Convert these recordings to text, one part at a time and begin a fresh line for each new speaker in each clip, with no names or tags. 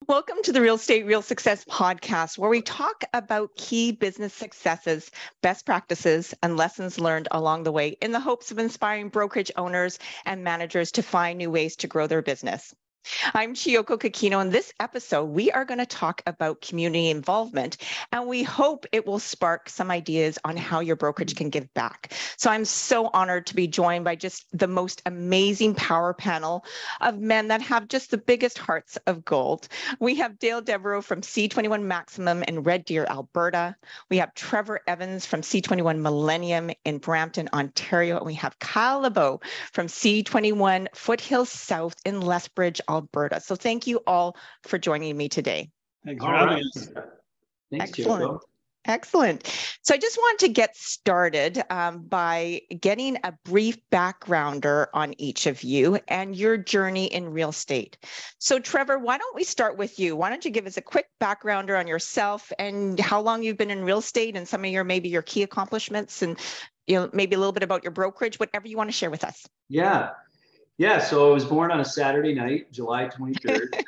Welcome to the Real Estate Real Success podcast, where we talk about key business successes, best practices, and lessons learned along the way in the hopes of inspiring brokerage owners and managers to find new ways to grow their business. I'm Chiyoko Kikino. In this episode, we are going to talk about community involvement, and we hope it will spark some ideas on how your brokerage can give back. So I'm so honored to be joined by just the most amazing power panel of men that have just the biggest hearts of gold. We have Dale Devereaux from C21 Maximum in Red Deer, Alberta. We have Trevor Evans from C21 Millennium in Brampton, Ontario. And we have Kyle Lebeau from C21 Foothills South in Lethbridge, Alberta. So thank you all for joining me today.
Thanks for having us.
Thanks,
Excellent. Excellent. So I just want to get started by getting a brief backgrounder on each of you and your journey in real estate. So Trevor, why don't we start with you? Why don't you give us a quick backgrounder on yourself and how long you've been in real estate and some of your maybe your key accomplishments and maybe a little bit about your brokerage, whatever you want to share with us.
Yeah, so I was born on a Saturday night, July 23rd.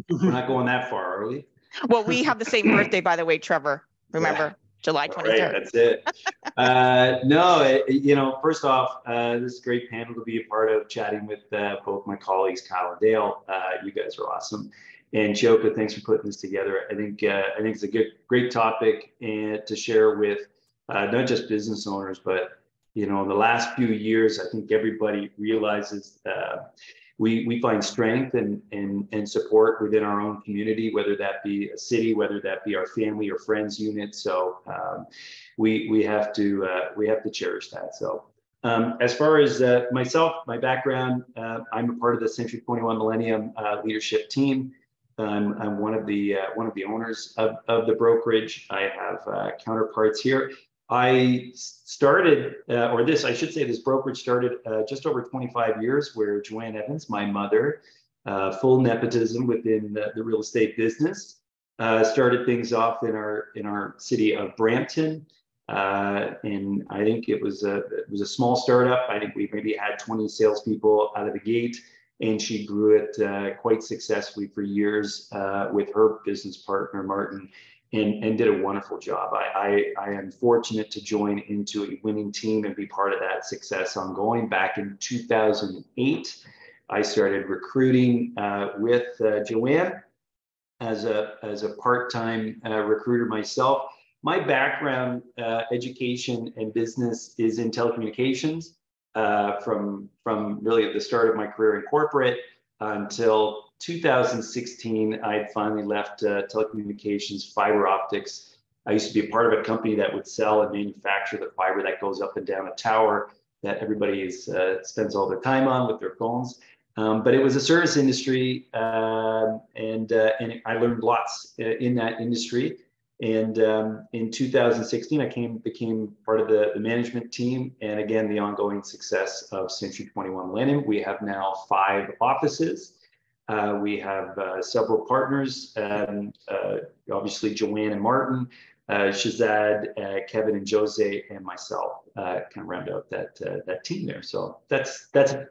We're not going that far, are we?
Well, we have the same birthday, by the way, Trevor. Remember, July 23rd.
Right, that's it. First off, this is a great panel to be a part of, chatting with both my colleagues, Kyle and Dale. You guys are awesome. And Chiyoko, thanks for putting this together. I think it's a great topic to share with not just business owners, but in the last few years, I think everybody realizes we find strength and support within our own community, whether that be a city, whether that be our family or friends unit. So we have to cherish that. So as far as myself, my background, I'm a part of the Century 21 Millennium leadership team. I'm one of the owners of the brokerage. I have counterparts here. I started, this brokerage started just over 25 years, where Joanne Evans, my mother, full nepotism within the real estate business, started things off in our city of Brampton. And I think it was a small startup. I think we maybe had 20 salespeople out of the gate, and she grew it quite successfully for years with her business partner, Martin. And did a wonderful job. I am fortunate to join into a winning team and be part of that success ongoing. Back in 2008, I started recruiting with Joanne as a part-time recruiter myself. My background, education and business, is in telecommunications. From really at the start of my career in corporate until 2016, I had finally left telecommunications, fiber optics. I used to be a part of a company that would sell and manufacture the fiber that goes up and down a tower that everybody spends all their time on with their phones. But it was a service industry, and I learned lots in that industry. And in 2016, I became part of the management team, and again, the ongoing success of Century 21 Millennium. We have now 5 offices. We have several partners, obviously Joanne and Martin, Shazad, Kevin and Jose, and myself kind of round out that team there. So that's a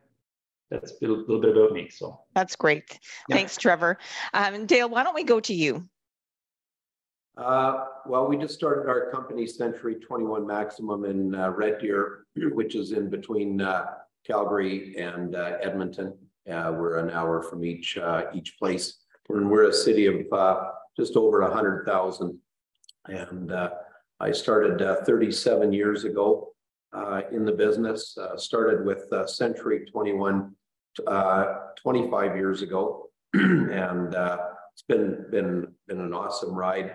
little bit about me. So
that's great. Yeah. Thanks, Trevor. Dale, why don't we go to you?
Well, we just started our company, Century 21 Maximum, in Red Deer, which is in between Calgary and Edmonton. We're an hour from each place, and we're a city of just over 100,000. And I started 37 years ago in the business. Started with Century 21 25 years ago, and it's been an awesome ride.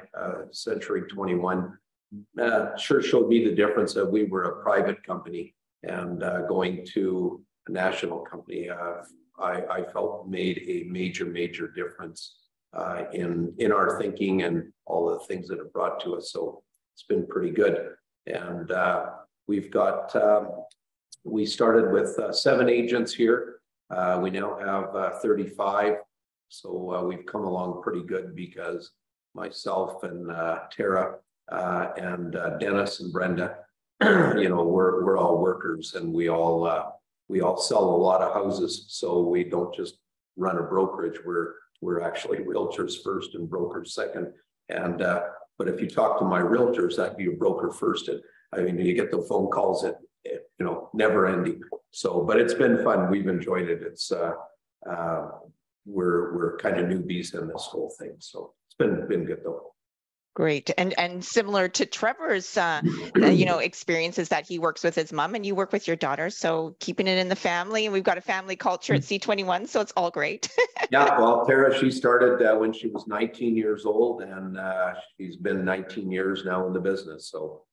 Century 21 sure showed me the difference that we were a private company and going to a national company. I felt made a major difference in our thinking and all the things that it brought to us. So it's been pretty good. And we've got, we started with 7 agents here. We now have 35. So we've come along pretty good, because myself and Tara and Dennis and Brenda, we're all workers, and we all sell a lot of houses. So we don't just run a brokerage. we're actually realtors first and brokers second. And but if you talk to my realtors, that'd be a broker first. And I mean, you get the phone calls that, you know, never ending. So, but it's been fun. We've enjoyed it. It's we're kind of newbies in this whole thing. So it's been good though.
Great. And similar to Trevor's, experiences that he works with his mom and you work with your daughter. So keeping it in the family, and we've got a family culture at C21. So it's all great.
Yeah. Well, Tara, she started when she was 19 years old, and she's been 19 years now in the business. So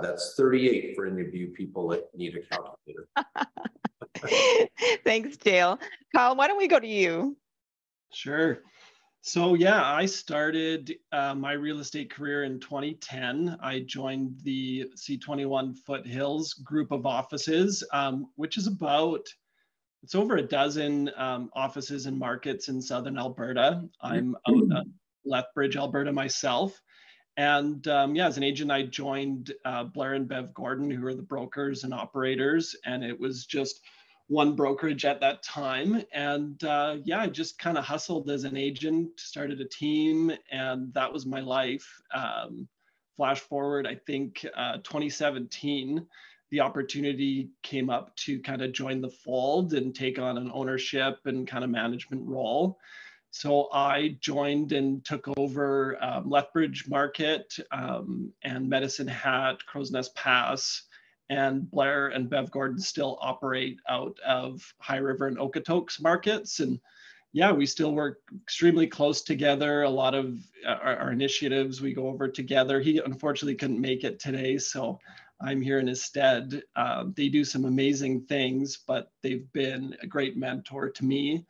that's 38 for any of you people that need a calculator.
Thanks, Dale. Kyle, why don't we go to you?
Sure. So yeah, I started my real estate career in 2010. I joined the C21 Foothills group of offices, which is it's over a dozen offices and markets in Southern Alberta. I'm out at Lethbridge, Alberta myself. And as an agent, I joined Blair and Bev Gordon, who are the brokers and operators. And it was just one brokerage at that time. And I just kind of hustled as an agent, started a team, and that was my life. Flash forward, I think 2017, the opportunity came up to kind of join the fold and take on an ownership and kind of management role. So I joined and took over Lethbridge Market and Medicine Hat, Crow's Nest Pass, and Blair and Bev Gordon still operate out of High River and Okotoks markets. And yeah, we still work extremely close together. A lot of our initiatives we go over together. He unfortunately couldn't make it today, so I'm here in his stead. They do some amazing things, but they've been a great mentor to me.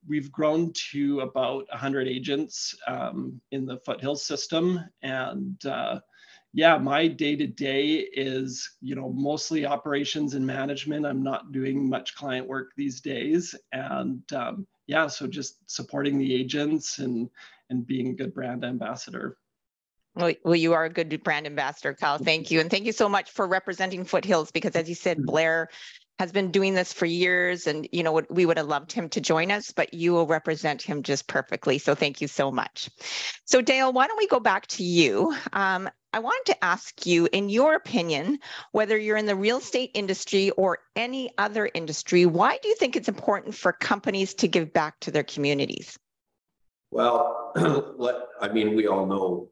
We've grown to about 100 agents in the Foothills system, and my day-to-day is, mostly operations and management. I'm not doing much client work these days. And so just supporting the agents and being a good brand ambassador.
Well, you are a good brand ambassador, Kyle. Thank you. And thank you so much for representing Foothills, because as you said, Blair has been doing this for years, and we would have loved him to join us, but you will represent him just perfectly. So thank you so much. So Dale, why don't we go back to you? I wanted to ask you, in your opinion, whether you're in the real estate industry or any other industry, why do you think it's important for companies to give back to their communities?
Well, we all know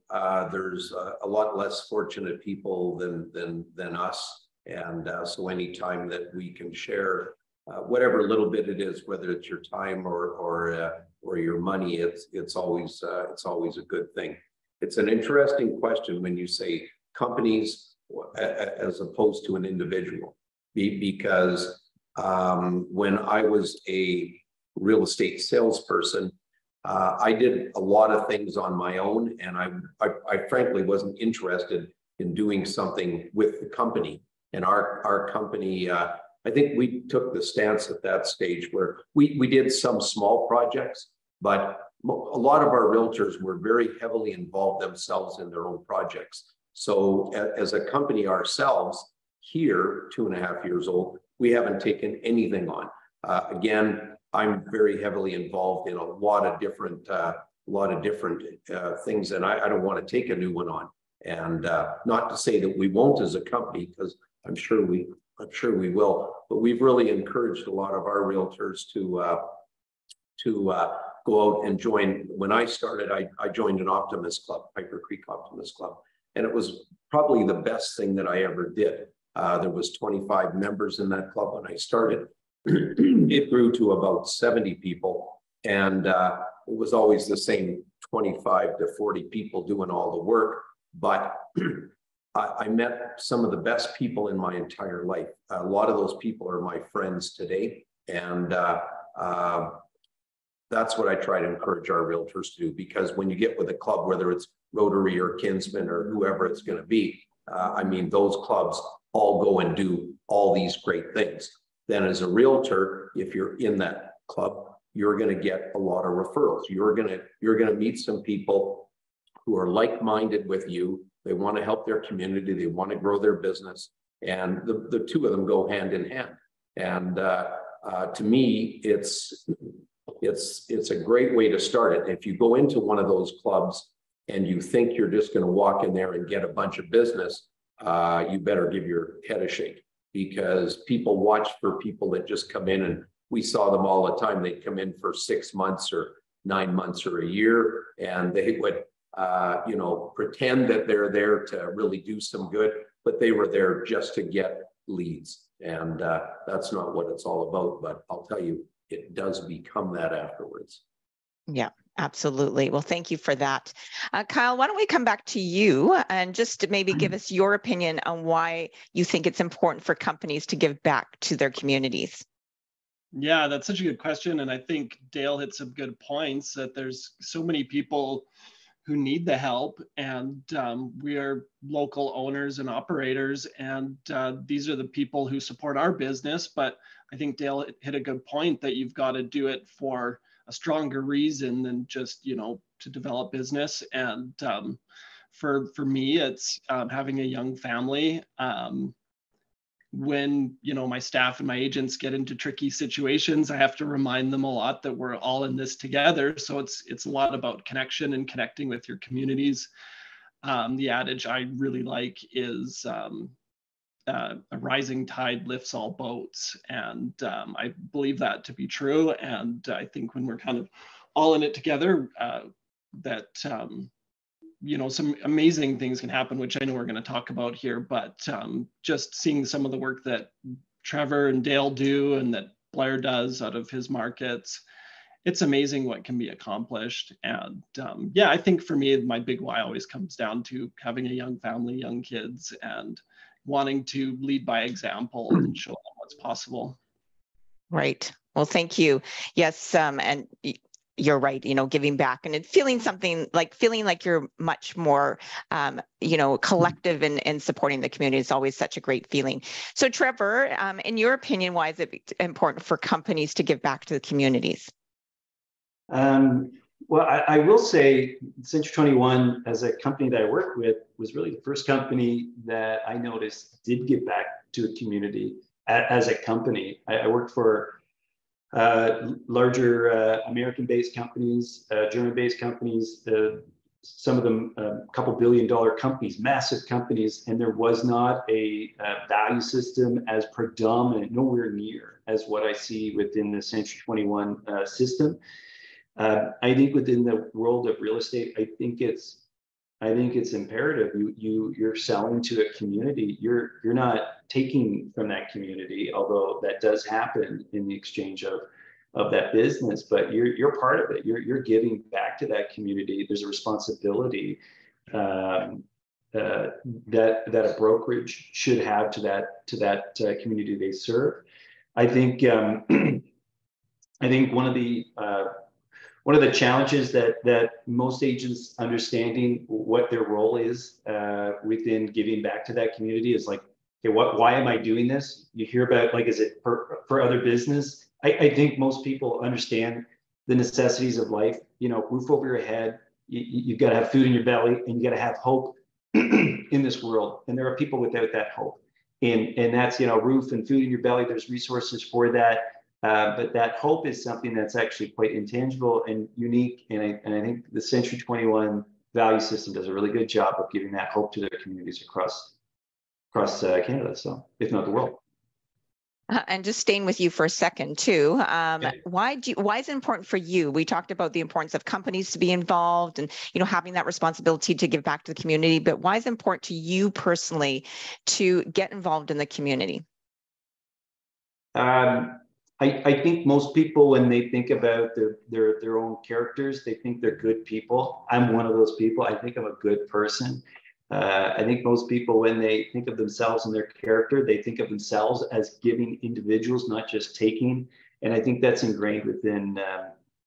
there's a lot less fortunate people than us. And so anytime that we can share whatever little bit it is, whether it's your time or your money, it's always a good thing. It's an interesting question when you say companies as opposed to an individual, because when I was a real estate salesperson, I did a lot of things on my own, and I frankly wasn't interested in doing something with the company. And our company, I think we took the stance at that stage where we did some small projects, but a lot of our realtors were very heavily involved themselves in their own projects. So as a company ourselves, here, 2.5 years old, we haven't taken anything on. Again, I'm very heavily involved in a lot of different things, and I don't want to take a new one on. And not to say that we won't as a company, because I'm sure we will. But we've really encouraged a lot of our realtors to go out and join. When I started, I joined an Optimist Club, Piper Creek Optimist Club, and it was probably the best thing that I ever did. There was 25 members in that club when I started. It grew to about 70 people, and it was always the same 25 to 40 people doing all the work. But I met some of the best people in my entire life. A lot of those people are my friends today, and that's what I try to encourage our realtors to do, because when you get with a club, whether it's Rotary or Kinsman or whoever it's going to be, those clubs all go and do all these great things. Then as a realtor, if you're in that club, you're going to get a lot of referrals. You're going to meet some people who are like-minded with you. They want to help their community. They want to grow their business. And the two of them go hand in hand. And to me, it's it's a great way to start it. If you go into one of those clubs and you think you're just going to walk in there and get a bunch of business, you better give your head a shake, because people watch for people that just come in, and we saw them all the time. They'd come in for 6 months or 9 months or a year, and they would, pretend that they're there to really do some good, but they were there just to get leads. And that's not what it's all about. But I'll tell you, it does become that afterwards.
Yeah, absolutely. Well, thank you for that. Kyle, why don't we come back to you and just maybe give us your opinion on why you think it's important for companies to give back to their communities?
Yeah, that's such a good question. And I think Dale hit some good points, that there's so many people who need the help, and we are local owners and operators, and these are the people who support our business. But I think Dale hit a good point that you've got to do it for a stronger reason than just, to develop business. And for me, it's having a young family. When my staff and my agents get into tricky situations, I have to remind them a lot that we're all in this together. So it's a lot about connection and connecting with your communities. The adage I really like is a rising tide lifts all boats, and I believe that to be true. And I think when we're kind of all in it together, that some amazing things can happen, which I know we're going to talk about here. But just seeing some of the work that Trevor and Dale do, and that Blair does out of his markets, it's amazing what can be accomplished. And I think for me, my big why always comes down to having a young family, young kids, and wanting to lead by example and show them what's possible. Right.
Well, thank you. Yes, and you're right, giving back and feeling like you're much more, collective in supporting the community is always such a great feeling. So Trevor, in your opinion, why is it important for companies to give back to the communities?
Well, I will say Century 21, as a company that I work with, was really the first company that I noticed did give back to a community as a company. I worked for larger American-based companies, German-based companies, some of them a couple billion-dollar companies, massive companies, and there was not a value system as predominant, nowhere near as what I see within the Century 21 system. I think within the world of real estate, I think it's imperative. You're selling to a community. You're not taking from that community, although that does happen in the exchange of that business. But you're part of it. You're giving back to that community. There's a responsibility that a brokerage should have to that community they serve. I think one of the challenges that most agents understanding what their role is within giving back to that community is like, okay, why am I doing this? You hear about, like, is it for other business? I think most people understand the necessities of life. Roof over your head, you've got to have food in your belly, and you got to have hope in this world. And there are people without that hope. And that's, roof and food in your belly, there's resources for that. But that hope is something that's actually quite intangible and unique. And I think the Century 21 value system does a really good job of giving that hope to their communities across Canada, so if not the world.
And just staying with you for a second too, why is it important for you? We talked about the importance of companies to be involved and having that responsibility to give back to the community. But why is it important to you personally to get involved in the community?
I think most people, when they think about their own characters, they think they're good people. I'm one of those people. I think I'm a good person. I think most people, when they think of themselves and their character, they think of themselves as giving individuals, not just taking. And I think that's ingrained within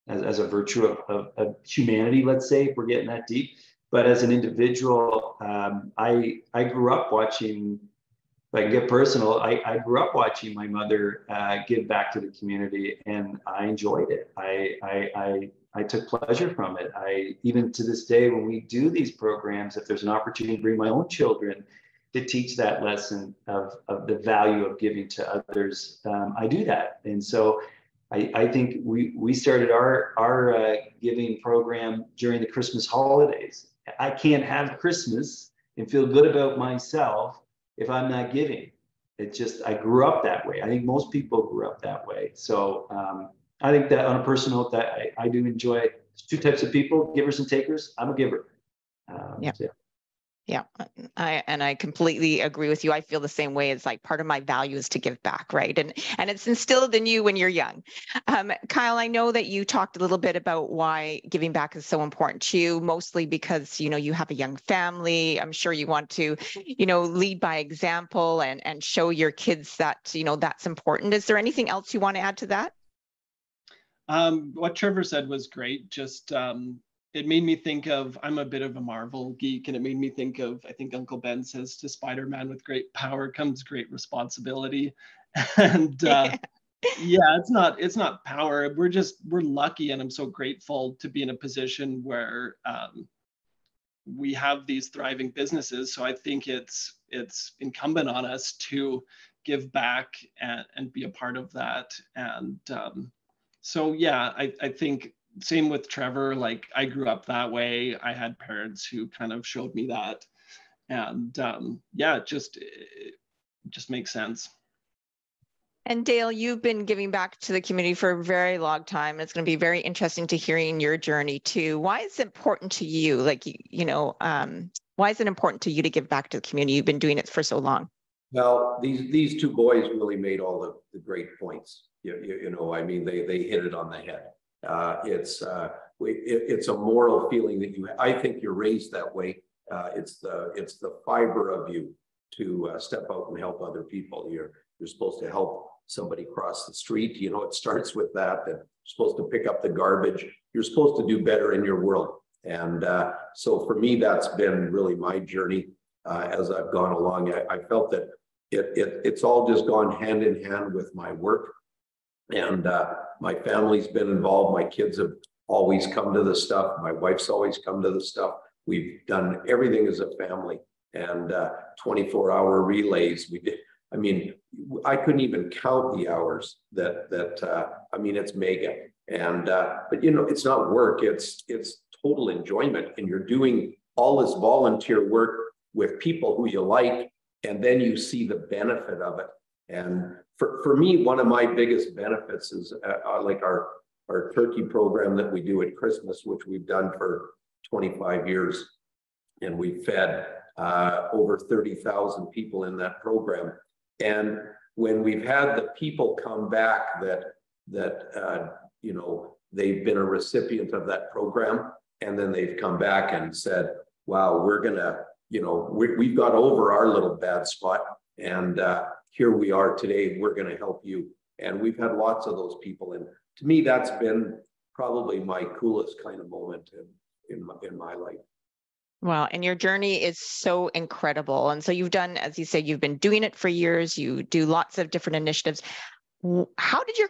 as a virtue of humanity, let's say, if we're getting that deep. But as an individual, I grew up watching. If I can get personal, I grew up watching my mother give back to the community, and I enjoyed it. I took pleasure from it. Even to this day, when we do these programs, if there's an opportunity to bring my own children to teach that lesson of the value of giving to others, I do that. And so I think we started our giving program during the Christmas holidays. I can't have Christmas and feel good about myself if I'm not giving. It's just, I grew up that way. I think most people grew up that way. So I think that on a personal note, that I do enjoy two types of people, givers and takers. I'm a giver.
Yeah.
So.
Yeah, I completely agree with you. I feel the same way. It's like part of my value is to give back, right? And it's instilled in you when you're young. Kyle, I know that you talked a little bit about why giving back is so important to you, mostly because, you know, you have a young family. I'm sure you want to, you know, lead by example and show your kids that, you know, that's important. Is there anything else you want to add to that?
What Trevor said was great. Just it made me think of, I'm a bit of a Marvel geek, and it made me think of, I think Uncle Ben says to Spider-Man, with great power comes great responsibility. And yeah, it's not power. We're lucky, and I'm so grateful to be in a position where we have these thriving businesses. So I think it's incumbent on us to give back and be a part of that. And so yeah, I think same with Trevor. Like, I grew up that way. I had parents who kind of showed me that, and yeah, it just makes sense.
And Dale, you've been giving back to the community for a very long time. It's going to be very interesting to hearing your journey too. Why is it important to you? Like, you know, why is it important to you to give back to the community? You've been doing it for so long.
Well, these two boys really made all the great points. You know, I mean, they hit it on the head. It's a moral feeling that I think you're raised that way. It's the fiber of you to step out and help other people. You're supposed to help somebody cross the street. You know, it starts with that. That you're supposed to pick up the garbage. You're supposed to do better in your world. And so for me, that's been really my journey as I've gone along. I felt that it's all just gone hand in hand with my work. And my family's been involved. My kids have always come to the stuff. My wife's always come to the stuff. We've done everything as a family, and 24-hour relays. We did. I mean, I couldn't even count the hours that I mean, it's mega. And but you know, it's not work. It's total enjoyment, and you're doing all this volunteer work with people who you like, and then you see the benefit of it. And for me, one of my biggest benefits is like our turkey program that we do at Christmas, which we've done for 25 years. And we fed over 30,000 people in that program. And when we've had the people come back that you know, they've been a recipient of that program, and then they've come back and said, wow, we're gonna, you know, we've got over our little bad spot, and here we are today, we're going to help you. And we've had lots of those people. And to me, that's been probably my coolest kind of moment in my life.
Wow. And your journey is so incredible. And so you've done, as you said, you've been doing it for years. You do lots of different initiatives. How did your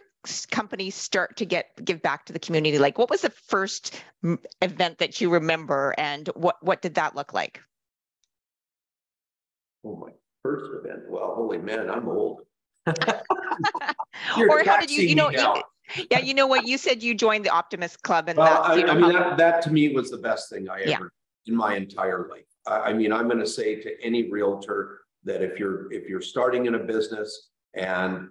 company start to give back to the community? Like, what was the first event that you remember, and what did that look like?
Oh my. First event. Well, holy man, I'm old.
Or how did you know? Yeah, you know what? You said you joined the Optimist Club, and
well,
that's, you know,
I mean, that to me was the best thing I ever in my entire life. I mean, I'm going to say to any realtor that if you're starting in a business and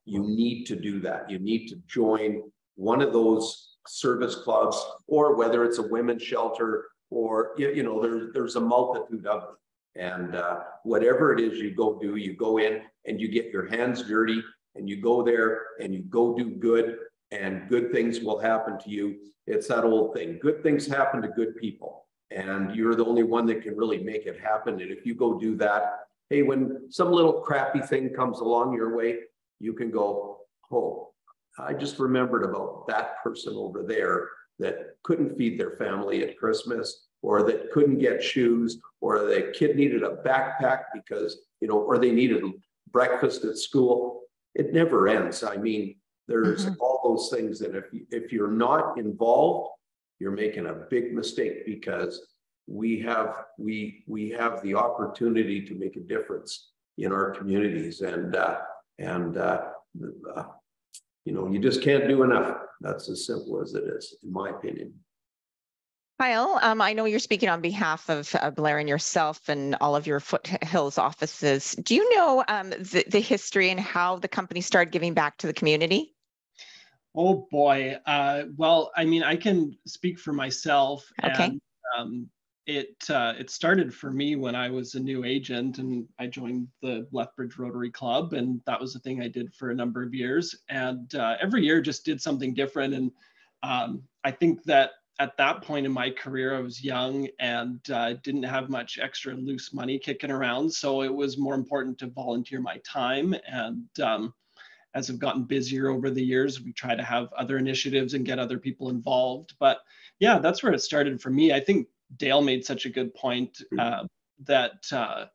you need to do that, you need to join one of those service clubs, or whether it's a women's shelter, or you know, there's a multitude of them. And whatever it is you go do, you go in and you get your hands dirty, and you go there and you go do good, and good things will happen to you. It's that old thing. Good things happen to good people, and you're the only one that can really make it happen. And if you go do that, hey, when some little crappy thing comes along your way, you can go, oh, I just remembered about that person over there that couldn't feed their family at Christmas, or that couldn't get shoes, or the kid needed a backpack because, you know, or they needed breakfast at school. It never ends. I mean, there's all those things that if you're not involved, you're making a big mistake, because we have the opportunity to make a difference in our communities. And you just can't do enough. That's as simple as it is, in my opinion.
Kyle, I know you're speaking on behalf of Blair and yourself and all of your Foothills offices. Do you know the history and how the company started giving back to the community?
Oh boy. Well, I mean, I can speak for myself.
Okay.
And it started for me when I was a new agent and I joined the Lethbridge Rotary Club, and that was the thing I did for a number of years. And every year just did something different. And I think that at that point in my career, I was young and didn't have much extra loose money kicking around. So it was more important to volunteer my time. And as I've gotten busier over the years, we try to have other initiatives and get other people involved. But yeah, that's where it started for me. I think Dale made such a good point that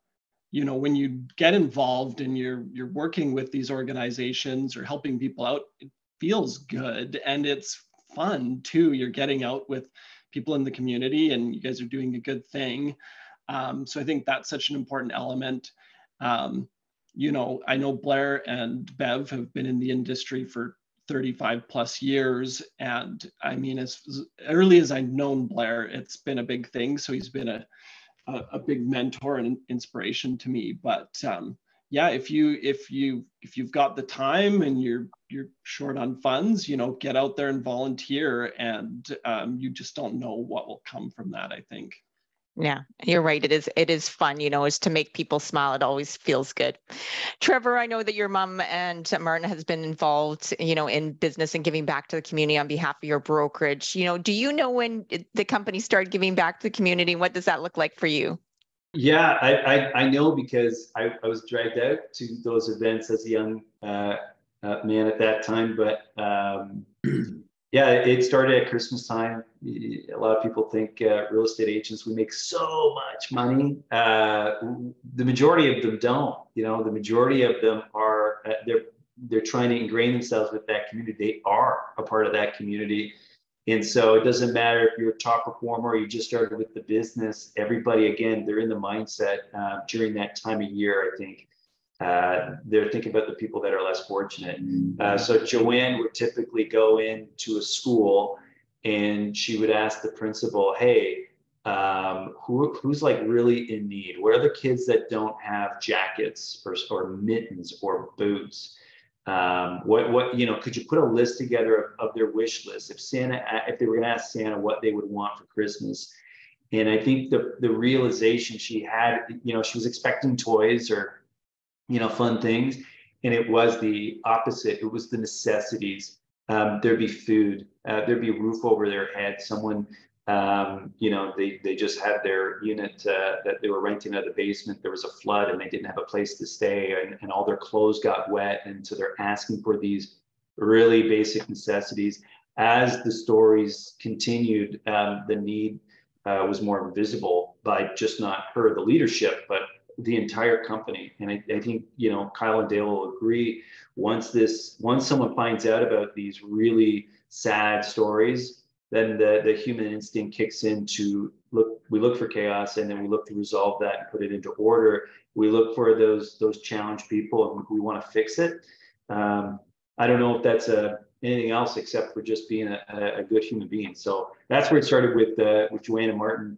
when you get involved and you're working with these organizations or helping people out, it feels good and it's fun too. You're getting out with people in the community and you guys are doing a good thing. So I think that's such an important element. I know Blair and Bev have been in the industry for 35 plus years. And I mean, as early as I've known Blair, it's been a big thing. So he's been a big mentor and inspiration to me. But yeah, if you've got the time and you're short on funds, get out there and volunteer, and you just don't know what will come from that, I think.
Yeah, you're right. It is fun, is to make people smile. It always feels good. Trevor, I know that your mom and Martin has been involved, in business and giving back to the community on behalf of your brokerage. Do you know when the company started giving back to the community? What does that look like for you?
Yeah, I know because I was dragged out to those events as a young man at that time. But yeah, it started at Christmas time. A lot of people think real estate agents, we make so much money. The majority of them don't. The majority of them are they're trying to ingrain themselves with that community. They are a part of that community. And so it doesn't matter if you're a top performer or you just started with the business. Everybody, again, they're in the mindset during that time of year, I think. They're thinking about the people that are less fortunate. So Joanne would typically go into a school and she would ask the principal, hey, who's like really in need? Where are the kids that don't have jackets or mittens or boots? Could you put a list together of their wish list? If they were going to ask Santa what they would want for Christmas. And I think the realization she had, she was expecting toys or, fun things. And it was the opposite. It was the necessities. There'd be food, there'd be a roof over their head. Someone, they just had their unit that they were renting out of the basement. There was a flood and they didn't have a place to stay, and all their clothes got wet. And so they're asking for these really basic necessities. As the stories continued, the need was more visible by just not her, the leadership, but the entire company. And I think, Kyle and Dale will agree, once someone finds out about these really sad stories, then the human instinct kicks in to we look for chaos, and then we look to resolve that and put it into order. We look for those challenged people and we want to fix it. I don't know if that's anything else except for just being a good human being. So that's where it started with Joanne and Martin.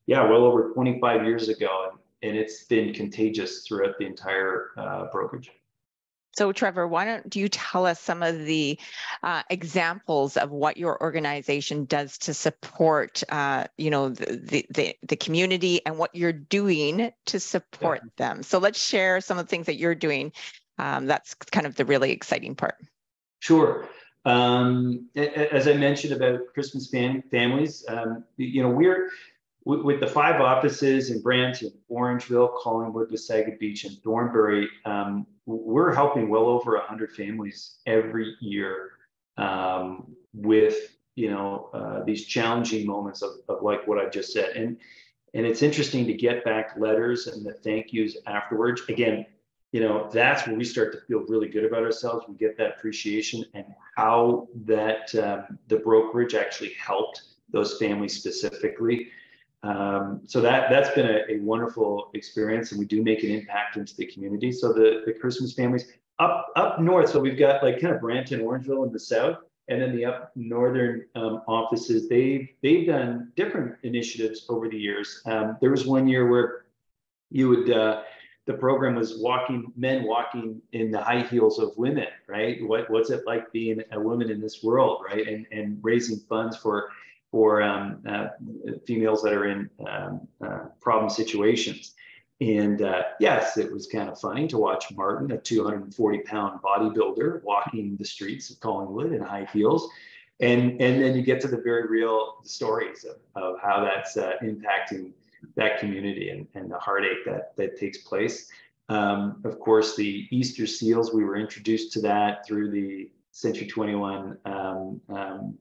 Yeah, well over 25 years ago. And it's been contagious throughout the entire brokerage.
So Trevor, why don't you tell us some of the examples of what your organization does to support, the community and what you're doing to support them. So let's share some of the things that you're doing. That's kind of the really exciting part.
Sure. As I mentioned about Christmas families, we're with the 5 offices in Brampton, Orangeville, Collingwood, Wasaga Beach, and Thornbury. We're helping well over 100 families every year with these challenging moments of like what I just said. And it's interesting to get back letters and the thank yous afterwards. Again, that's where we start to feel really good about ourselves. We get that appreciation and how that the brokerage actually helped those families specifically. So that's been a wonderful experience, and we do make an impact into the community. So the Christmas families, Up north, so we've got like kind of Brampton, Orangeville in the south, and then the up northern offices. They've done different initiatives over the years. There was one year where you would the program was men walking in the high heels of women, right? What's it like being a woman in this world, right? And raising funds for females that are in problem situations. And yes, it was kind of funny to watch Martin, a 240-pound bodybuilder, walking the streets of Collingwood in high heels. And then you get to the very real stories of how that's impacting that community and the heartache that takes place. Of course, the Easter Seals, we were introduced to that through the Century 21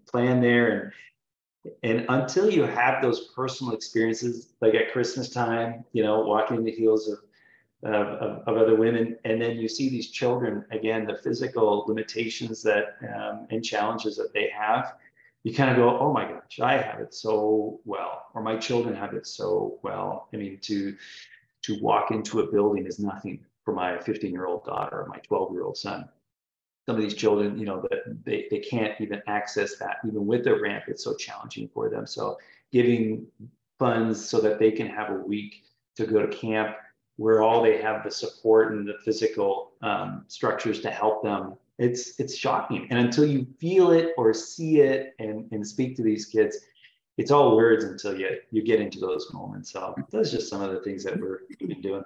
plan there. And until you have those personal experiences, like at Christmas time, walking in the heels of other women, and then you see these children, again, the physical limitations that and challenges that they have, you kind of go, oh my gosh, I have it so well, or my children have it so well. I mean, to walk into a building is nothing for my 15-year-old daughter or my 12-year-old son. Some of these children, that they can't even access that. Even with their ramp, it's so challenging for them. So giving funds so that they can have a week to go to camp where all they have the support and the physical structures to help them, it's shocking. And until you feel it or see it and speak to these kids, it's all words until you get into those moments. So those are just some of the things that we've been doing.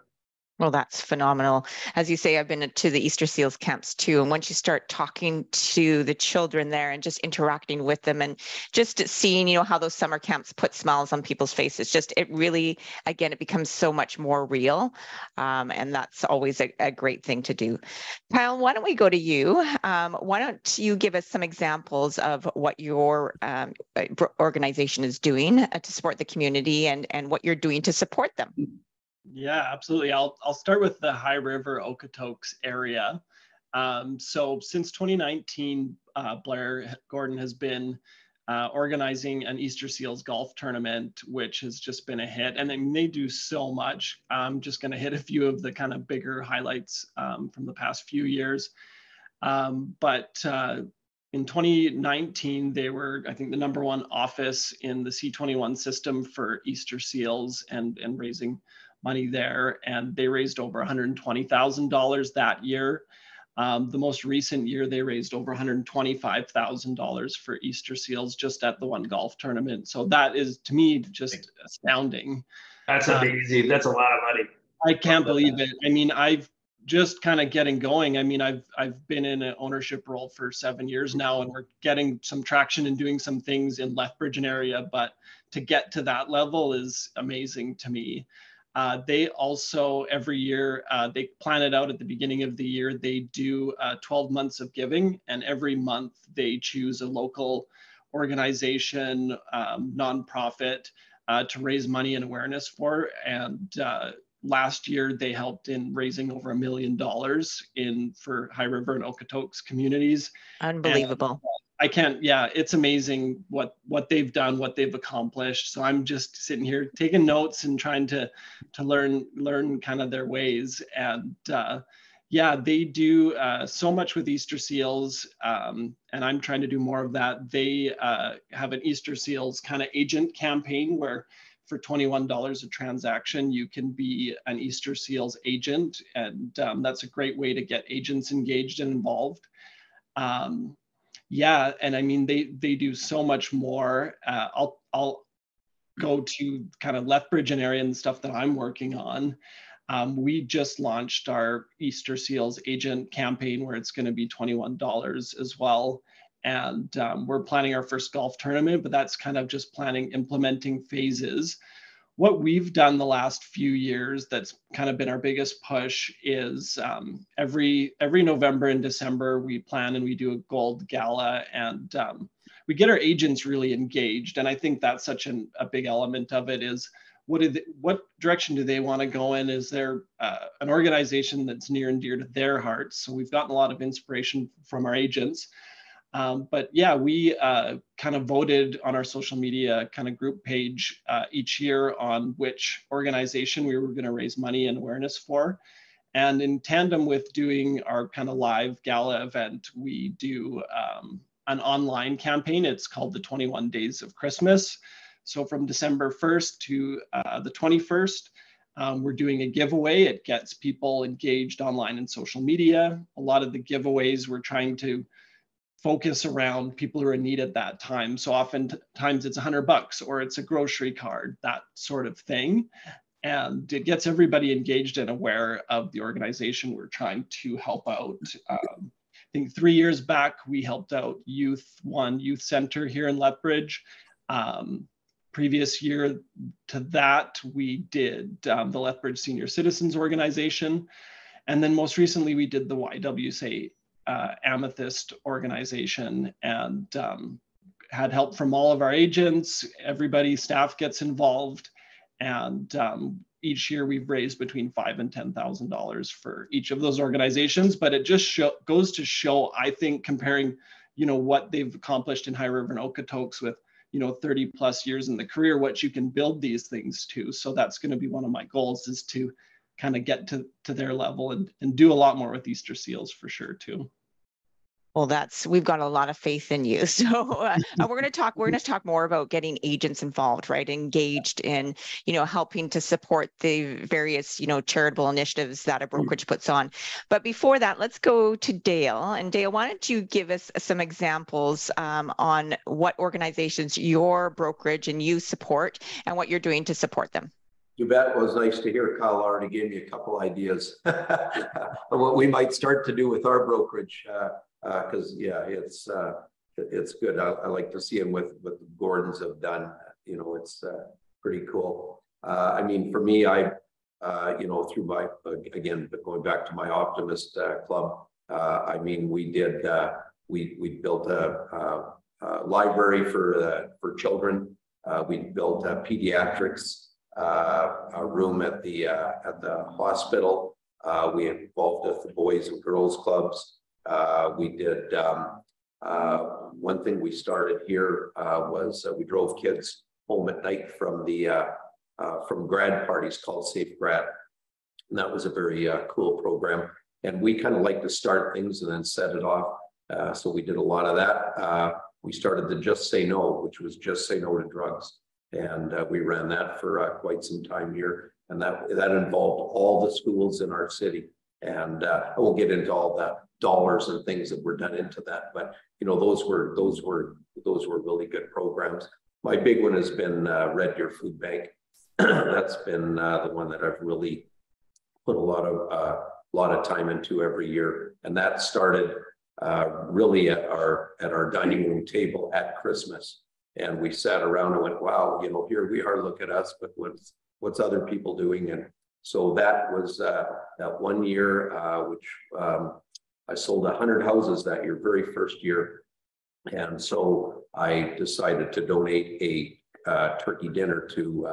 Well, that's phenomenal. As you say, I've been to the Easter Seals camps too. And once you start talking to the children there and just interacting with them and just seeing, how those summer camps put smiles on people's faces, it really, again, it becomes so much more real. And that's always a great thing to do. Kyle, why don't we go to you? Why don't you give us some examples of what your organization is doing to support the community and what you're doing to support them?
Yeah, absolutely. I'll start with the High River Okotoks area. So since 2019, Blair Gordon has been organizing an Easter Seals golf tournament, which has just been a hit. And then they do so much. I'm just going to hit a few of the kind of bigger highlights from the past few years. But in 2019, they were, I think, the #1 office in the C21 system for Easter Seals and raising money there, and they raised over $120,000 that year. The most recent year, they raised over $125,000 for Easter Seals just at the one golf tournament. So that is, to me, just astounding.
That's amazing. That's a lot of money.
I can't believe it. I mean, I've just kind of getting going. I mean, I've been in an ownership role for 7 years now, and we're getting some traction and doing some things in Lethbridge area, but to get to that level is amazing to me. They also, every year, they plan it out at the beginning of the year. They do 12 months of giving, and every month they choose a local organization, nonprofit, to raise money and awareness for. And last year, they helped in raising over $1 million for High River and Okotoks communities.
Unbelievable.
I can't, yeah, it's amazing what they've done, what they've accomplished. So I'm just sitting here taking notes and trying to learn kind of their ways. And yeah, they do so much with Easter Seals, and I'm trying to do more of that. They have an Easter Seals kind of agent campaign where for $21 a transaction, you can be an Easter Seals agent. And that's a great way to get agents engaged and involved. Yeah, and I mean, they do so much more. I'll go to kind of Lethbridge area and stuff that I'm working on. We just launched our Easter Seals agent campaign where it's going to be $21 as well. And we're planning our first golf tournament, but that's kind of just implementing phases. What we've done the last few years that's kind of been our biggest push is every November and December, we plan and we do a gold gala, and we get our agents really engaged. And I think that's such a big element of it is what direction do they want to go in? Is there an organization that's near and dear to their hearts? So we've gotten a lot of inspiration from our agents. But yeah, we kind of voted on our social media kind of group page each year on which organization we were going to raise money and awareness for. And in tandem with doing our kind of live gala event, we do an online campaign. It's called the 21 Days of Christmas. So from December 1st to the 21st, we're doing a giveaway. It gets people engaged online and social media. A lot of the giveaways we're trying to focus around people who are in need at that time. So oftentimes it's $100 or it's a grocery card, that sort of thing. And it gets everybody engaged and aware of the organization we're trying to help out. I think 3 years back, we helped out Youth Center here in Lethbridge. Previous year to that, we did the Lethbridge Senior Citizens Organization. And then most recently, we did the YWCA Amethyst organization, and had help from all of our agents. Everybody, staff gets involved. And each year we've raised between $5,000 and $10,000 for each of those organizations. But it just goes to show, I think, comparing, what they've accomplished in High River and Okotoks with, 30 plus years in the career, what you can build these things to. So that's going to be one of my goals, is to kind of get to their level and do a lot more with Easter Seals for sure too.
Well, we've got a lot of faith in you. So we're going to talk more about getting agents involved, right? Engaged in, helping to support the various, charitable initiatives that a brokerage puts on. But before that, let's go to Dale. And Dale, why don't you give us some examples on what organizations your brokerage and you support and what you're doing to support them?
You bet. It was nice to hear Kyle already gave me a couple ideas of what we might start to do with our brokerage. Because it's good. I like to see them with what the Gordons have done. It's pretty cool. I mean, for me, through my, again, going back to my Optimist Club, I mean, we built a library for children. We built a pediatrics a room at the hospital. We involved with the Boys and Girls Clubs. We did one thing we started here was we drove kids home at night from grad parties called Safe Grad, and that was a very cool program. And we kind of like to start things and then set it off. So we did a lot of that. We started the Just Say No, which was Just Say No to Drugs, and we ran that for quite some time here. And that involved all the schools in our city. And I won't get into all the dollars and things that were done into that, but those were really good programs. My big one has been Red Deer Food Bank. That's been the one that I've really put a lot of time into every year, and that started really at our dining room table at Christmas. And we sat around and went, wow, here we are, look at us, but what's other people doing? And so that was that one year, which I sold 100 houses that year, very first year. And so I decided to donate a turkey dinner to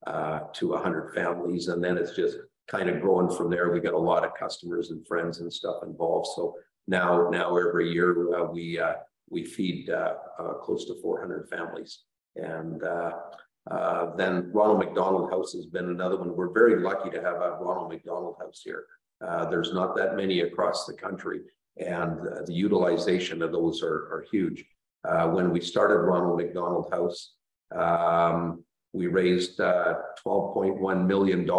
100 families. And then it's just kind of growing from there. We got a lot of customers and friends and stuff involved. So now every year we feed close to 400 families. And then Ronald McDonald House has been another one. We're very lucky to have a Ronald McDonald House here. There's not that many across the country, and the utilization of those are huge. When we started Ronald McDonald House, we raised $12.1 million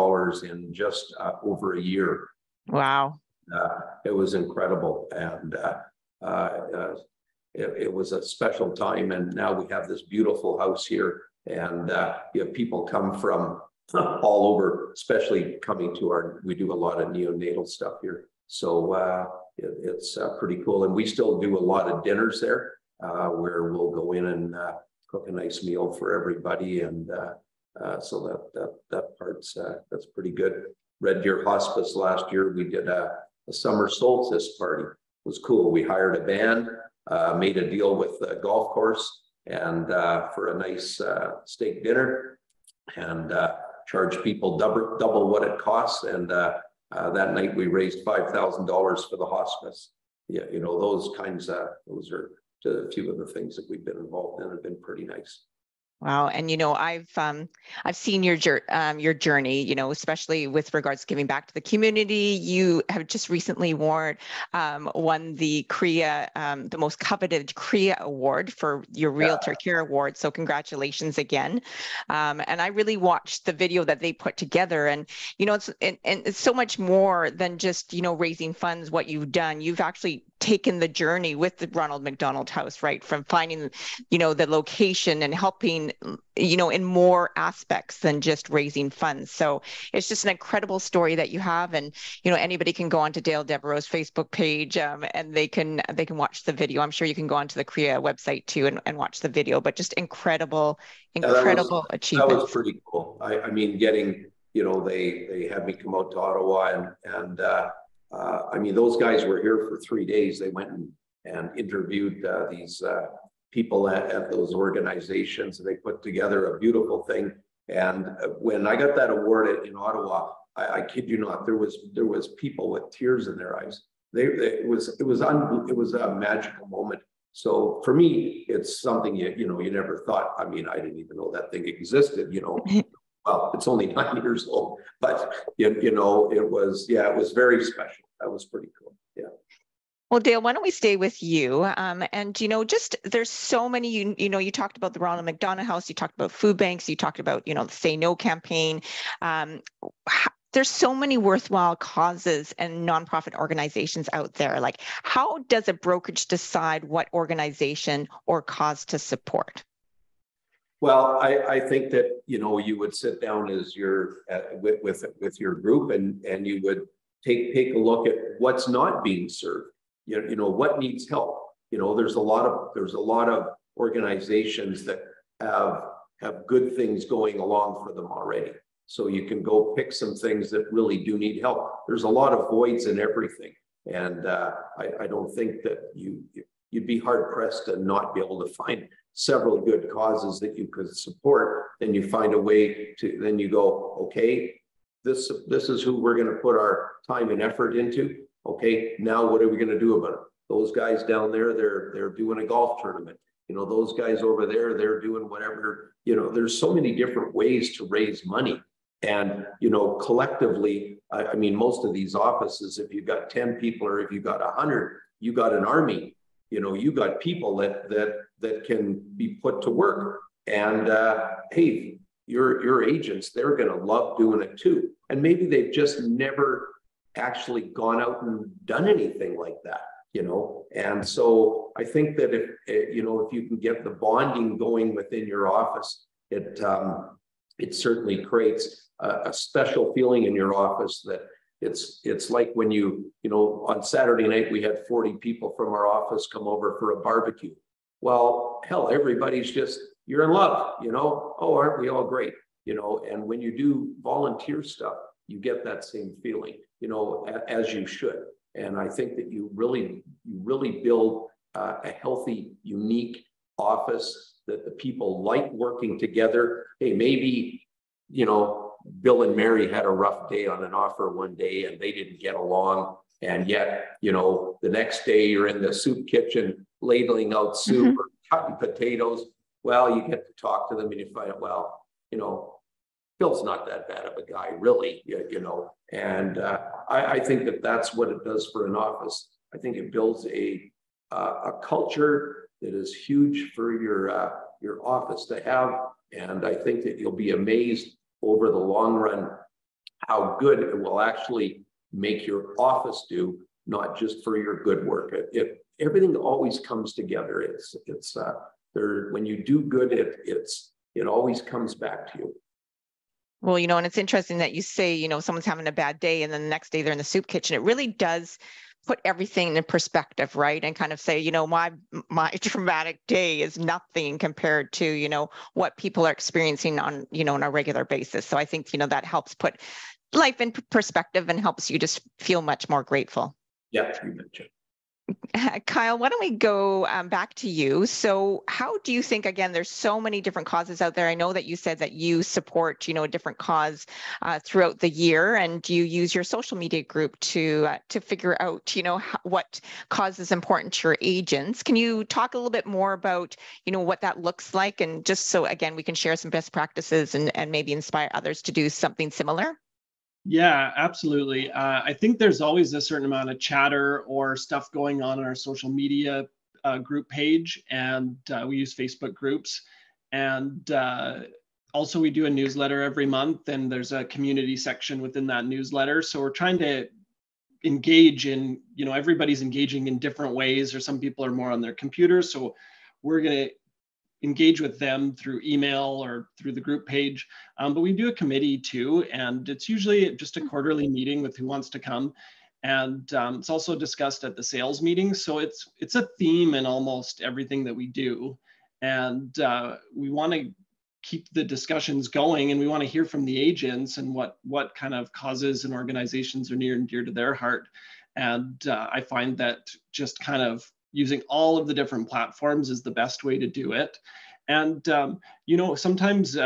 in just over a year.
Wow.
It was incredible. And it was a special time. And now we have this beautiful house here. And you have people come from all over, especially coming to we do a lot of neonatal stuff here. So it's pretty cool. And we still do a lot of dinners there where we'll go in and cook a nice meal for everybody. And so that part's, that's pretty good. Red Deer Hospice last year, we did a summer solstice party. It was cool. We hired a band, made a deal with the golf course, and for a nice steak dinner, and charged people double what it costs. And that night we raised $5,000 for the hospice. Yeah, those kinds of, those are a few of the things that we've been involved in have been pretty nice.
Wow. And, I've seen your journey, especially with regards to giving back to the community. You have just recently won the CREA, the most coveted CREA award for your Realtor Care Award. So congratulations again. And I really watched the video that they put together, and, it's so much more than just, raising funds. What you've done, you've actually taken the journey with the Ronald McDonald House, right? From finding, the location and helping, in more aspects than just raising funds. So it's just an incredible story that you have. And, anybody can go onto Dale Devereaux's Facebook page, and they can watch the video. I'm sure you can go onto the CREA website too and watch the video, but just incredible achievements.
That was pretty cool. I mean, getting, they had me come out to Ottawa and I mean, those guys were here for 3 days. They went and interviewed these people at those organizations. They put together a beautiful thing. And when I got that award in Ottawa, I kid you not, there was people with tears in their eyes. It was a magical moment. So for me, it's something you never thought. I mean, I didn't even know that thing existed. Well, it's only 9 years old, but it was very special. That was pretty cool. Yeah.
Well, Dale, why don't we stay with you? And, there's so many, you talked about the Ronald McDonald House, you talked about food banks, you talked about, the Say No campaign. There's so many worthwhile causes and nonprofit organizations out there. Like, how does a brokerage decide what organization or cause to support?
Well, I think that, you would sit down as with your group and you would take a look at what's not being served. What needs help. There's a lot of organizations that have good things going along for them already. So you can go pick some things that really do need help. There's a lot of voids in everything. And I don't think that you'd be hard pressed to not be able to find several good causes that you could support. Then you find a way to, then you go, okay, this is who we're going to put our time and effort into. Okay, now what are we going to do about it? Those guys down there, they're doing a golf tournament. Those guys over there, they're doing whatever. There's so many different ways to raise money. And, collectively, I mean, most of these offices, if you've got 10 people or if you've got 100, you got an army. You got people that can be put to work. And hey, your agents, they're going to love doing it too. And maybe they've just never actually gone out and done anything like that, And so I think that if you can get the bonding going within your office, it certainly creates a special feeling in your office that it's like when on Saturday night, we had 40 people from our office come over for a barbecue. Well, hell, everybody's just, you're in love, oh, aren't we all great? And when you do volunteer stuff, you get that same feeling, as you should. And I think that you really build a healthy, unique office that the people like working together. Hey, maybe, Bill and Mary had a rough day on an offer one day and they didn't get along. And yet, the next day you're in the soup kitchen ladling out soup or cutting potatoes. Well, you get to talk to them and you find out, well, Bill's not that bad of a guy, really, And I think that that's what it does for an office. I think it builds a culture that is huge for your office to have. And I think that you'll be amazed over the long run how good it will actually make your office do, not just for your good work. Everything always comes together. It's there when you do good, it always comes back to you.
Well, and it's interesting that you say, someone's having a bad day and then the next day they're in the soup kitchen. It really does put everything in perspective, right? And kind of say, my traumatic day is nothing compared to, what people are experiencing on, on a regular basis. So I think, that helps put life in perspective and helps you just feel much more grateful.
Yeah, you mentioned.
Kyle, why don't we go back to you? So how do you think, again, there's so many different causes out there. I know that you said that you support, a different cause throughout the year, and you use your social media group to figure out, what cause is important to your agents. Can you talk a little bit more about, what that looks like? And just so, again, we can share some best practices and maybe inspire others to do something similar?
Yeah, absolutely. I think there's always a certain amount of chatter or stuff going on our social media group page, and we use Facebook groups. And also, we do a newsletter every month, and there's a community section within that newsletter. So we're trying to engage in, everybody's engaging in different ways, or some people are more on their computers. So we're going to engage with them through email or through the group page. But we do a committee too, and it's usually just a quarterly meeting with who wants to come. And it's also discussed at the sales meeting. So it's a theme in almost everything that we do. And we want to keep the discussions going, and we want to hear from the agents and what kind of causes and organizations are near and dear to their heart. And I find that just kind of using all of the different platforms is the best way to do it. And, sometimes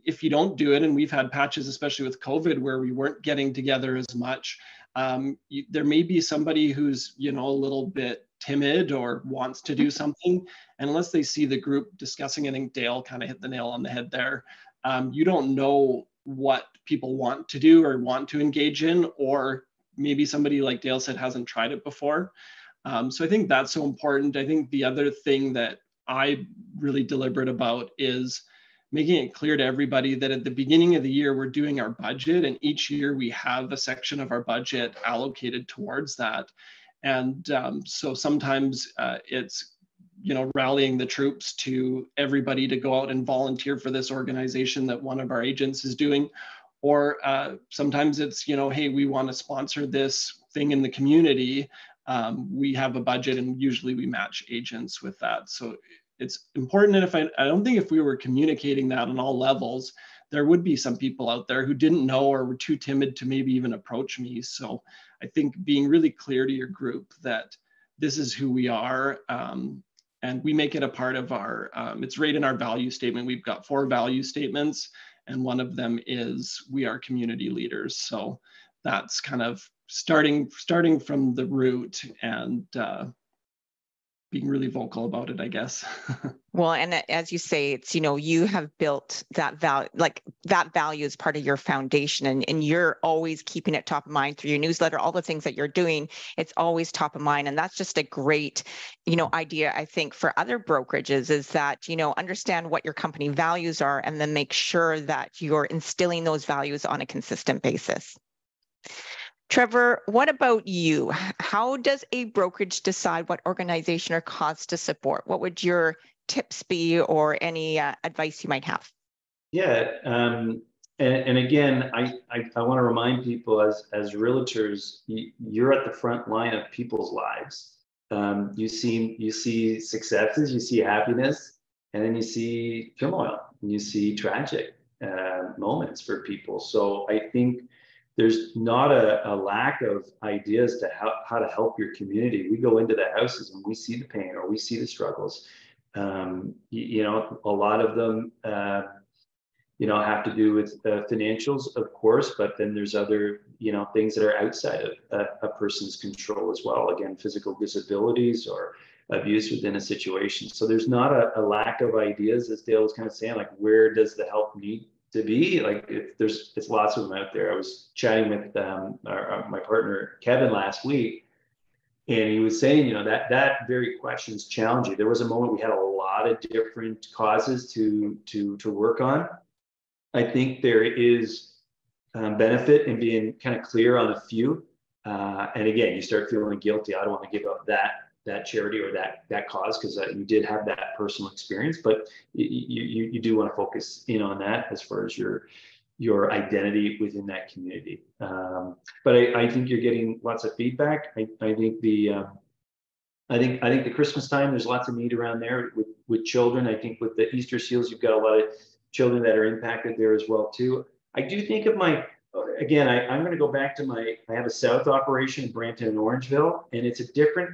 if you don't do it, and we've had patches, especially with COVID, where we weren't getting together as much, there may be somebody who's, a little bit timid or wants to do something. And unless they see the group discussing, I think Dale kind of hit the nail on the head there. You don't know what people want to do or want to engage in, or maybe somebody, like Dale said, hasn't tried it before. So I think that's so important. I think the other thing that I'm really deliberate about is making it clear to everybody that at the beginning of the year, we're doing our budget, and each year we have a section of our budget allocated towards that. And so sometimes it's, rallying the troops to everybody to go out and volunteer for this organization that one of our agents is doing. Or sometimes it's, hey, we want to sponsor this thing in the community. We have a budget, and usually we match agents with that. So it's important. And I don't think if we were communicating that on all levels, there would be some people out there who didn't know or were too timid to maybe even approach me. So I think being really clear to your group that this is who we are, and we make it a part of our, it's right in our value statement. We've got 4 value statements, and one of them is we are community leaders. So that's kind of starting from the root, and being really vocal about it, I guess.
Well, and as you say, it's, you have built that value, like that value is part of your foundation, and you're always keeping it top of mind through your newsletter, all the things that you're doing, it's always top of mind. And that's just a great, idea, I think, for other brokerages, is that, understand what your company values are, and then make sure that you're instilling those values on a consistent basis. Trevor, what about you? How does a brokerage decide what organization or cause to support? What would your tips be, or any advice you might have?
Yeah, and again, I want to remind people, as realtors, you're at the front line of people's lives. You see successes, you see happiness, and then you see turmoil, and you see tragic moments for people. So I think there's not a lack of ideas to how to help your community. We go into the houses and we see the pain, or we see the struggles. A lot of them, have to do with financials, of course, but then there's other, things that are outside of a person's control as well. Again, physical disabilities or abuse within a situation. So there's not a lack of ideas, as Dale was kind of saying, like, where does the help need to be? Like, it's lots of them out there. I was chatting with my partner Kevin last week, and he was saying, that very question is challenging. There was a moment we had a lot of different causes to work on. I think there is benefit in being kind of clear on a few, and again, you start feeling guilty. I don't want to give up that charity or that cause, because you did have that personal experience, but you do want to focus in on that as far as your identity within that community. But I think you're getting lots of feedback. I think the Christmas time, there's lots of need around there with children. I think with the Easter seals, you've got a lot of children that are impacted there as well too. I do think of I'm going to go back to I have a South operation in Brampton and Orangeville, and it's a different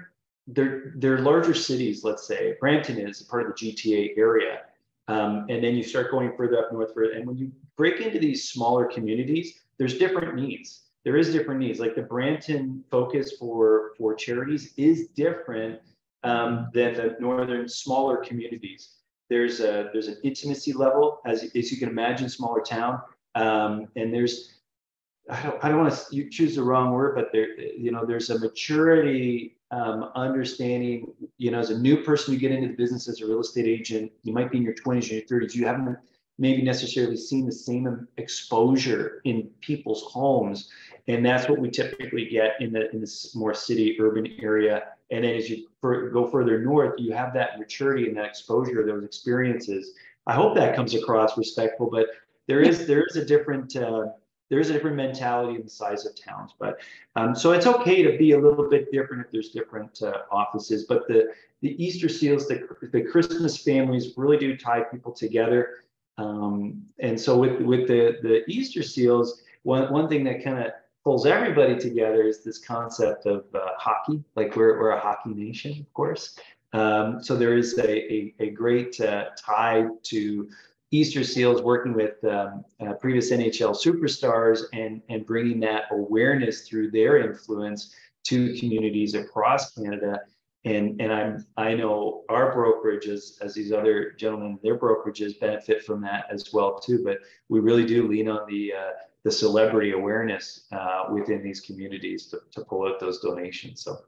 they're larger cities. Let's say Brampton is part of the GTA area, and then you start going further up north. And when you break into these smaller communities, there's different needs. There is different needs. Like the Brampton focus for charities is different than the northern smaller communities. There's an intimacy level, as you can imagine, smaller town, and there's, I don't want to choose the wrong word, but there's a maturity, understanding. As a new person, you get into the business as a real estate agent, you might be in your 20s or your 30s. You haven't maybe necessarily seen the same exposure in people's homes, and that's what we typically get in this more city urban area. And then as you go further north, you have that maturity and that exposure, those experiences. I hope that comes across respectful, but there is a different mentality in the size of towns. But so it's okay to be a little bit different if there's different offices. But the Easter seals, the Christmas families really do tie people together. And so with the Easter seals, one thing that kind of pulls everybody together is this concept of hockey. Like we're a hockey nation, of course. So there is a great tie to Easter seals working with previous NHL superstars and bringing that awareness through their influence to communities across Canada. And I know our brokerages, as these other gentlemen, their brokerages benefit from that as well too. But we really do lean on the celebrity awareness within these communities to pull out those donations. So.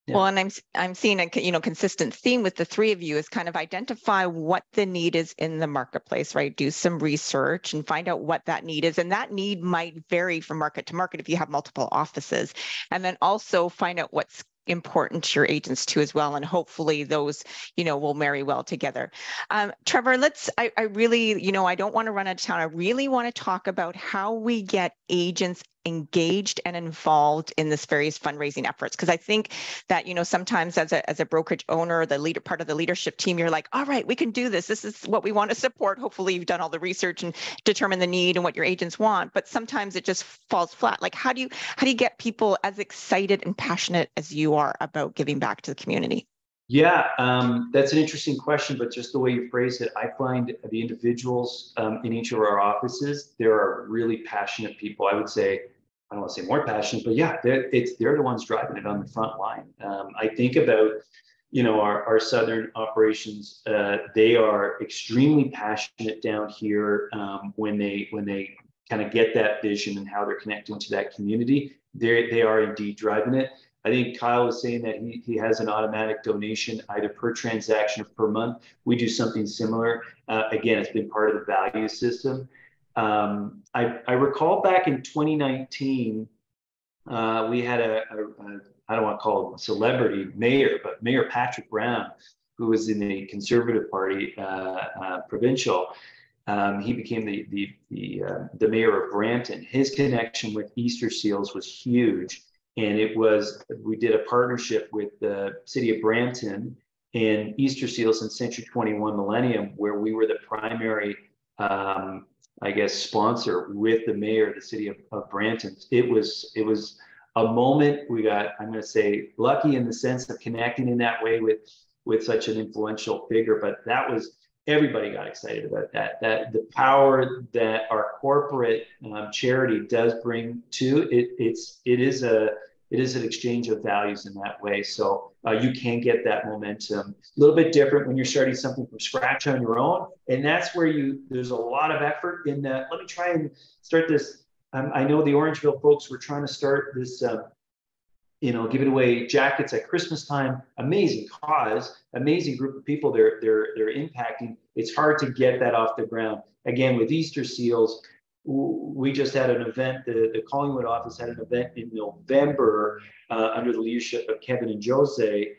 Yeah.
Well, and I'm seeing a consistent theme with the three of you is kind of identify what the need is in the marketplace, right? Do some research and find out what that need is. And that need might vary from market to market if you have multiple offices. And then also find out what's important to your agents too as well. And hopefully those, will marry well together. Trevor, I really, I don't want to run out of town. I really want to talk about how we get agents engaged and involved in this various fundraising efforts. Because I think that, sometimes as a brokerage owner, part of the leadership team, you're like, all right, we can do this. This is what we want to support. Hopefully you've done all the research and determine the need and what your agents want. But sometimes it just falls flat. Like, how do you get people as excited and passionate as you are about giving back to the community?
Yeah, that's an interesting question, but just the way you phrased it, I find the individuals in each of our offices, there are really passionate people. I would say, I don't want to say more passionate, but yeah, they're the ones driving it on the front line. I think about, our southern operations. They are extremely passionate down here when they kind of get that vision and how they're connecting to that community. They are indeed driving it. I think Kyle was saying that he has an automatic donation either per transaction or per month. We do something similar. Again, it's been part of the value system. I recall back in 2019, we had I don't want to call him a celebrity mayor, but Mayor Patrick Brown, who was in the Conservative Party provincial. He became the mayor of Brampton. His connection with Easter seals was huge. And we did a partnership with the city of Brampton and Easter seals in Century 21 Millennium, where we were the primary, sponsor with the mayor of the city of Brampton. It was a moment we got, I'm going to say, lucky in the sense of connecting in that way with such an influential figure. But everybody got excited about that the power that our corporate charity does bring to it. It is an exchange of values in that way. So you can get that momentum. A little bit different when you're starting something from scratch on your own. And that's where there's a lot of effort in that. Let me try and start this. I know the Orangeville folks were trying to start this, giving away jackets at Christmas time. Amazing cause, amazing group of people they're impacting. It's hard to get that off the ground. Again, with Easter seals, we just had an event, the Collingwood office had an event in November under the leadership of Kevin and Jose.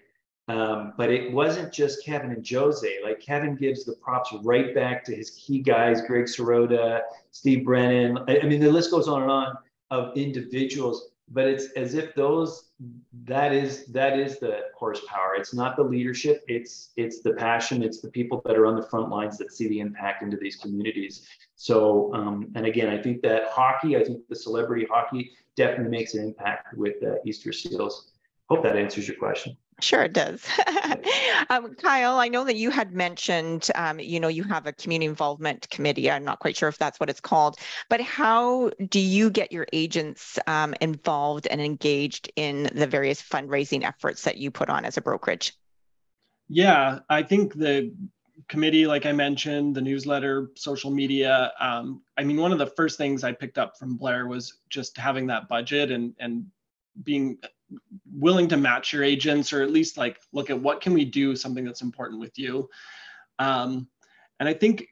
But it wasn't just Kevin and Jose. Like, Kevin gives the props right back to his key guys, Greg Sirota, Steve Brennan. I mean, the list goes on and on of individuals, but it's as if that is the horsepower. It's not the leadership, it's the passion, it's the people that are on the front lines that see the impact into these communities. So, and again, I think that the celebrity hockey definitely makes an impact with Easter seals. Hope that answers your question.
Sure, it does. Kyle, I know that you had mentioned, you have a community involvement committee. I'm not quite sure if that's what it's called, but how do you get your agents involved and engaged in the various fundraising efforts that you put on as a brokerage?
Yeah, I think the committee, like I mentioned, the newsletter, social media. One of the first things I picked up from Blair was just having that budget and being willing to match your agents, or at least like look at what can we do, something that's important with you. And I think,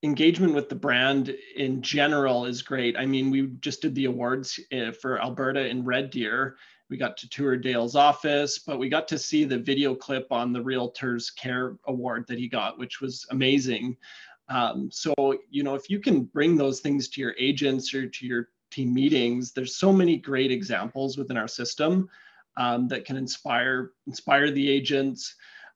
engagement with the brand in general is great. We just did the awards for Alberta in Red Deer. We got to tour Dale's office, but we got to see the video clip on the Realtors Care Award that he got, which was amazing. So, if you can bring those things to your agents or to your team meetings, there's so many great examples within our system that can inspire the agents.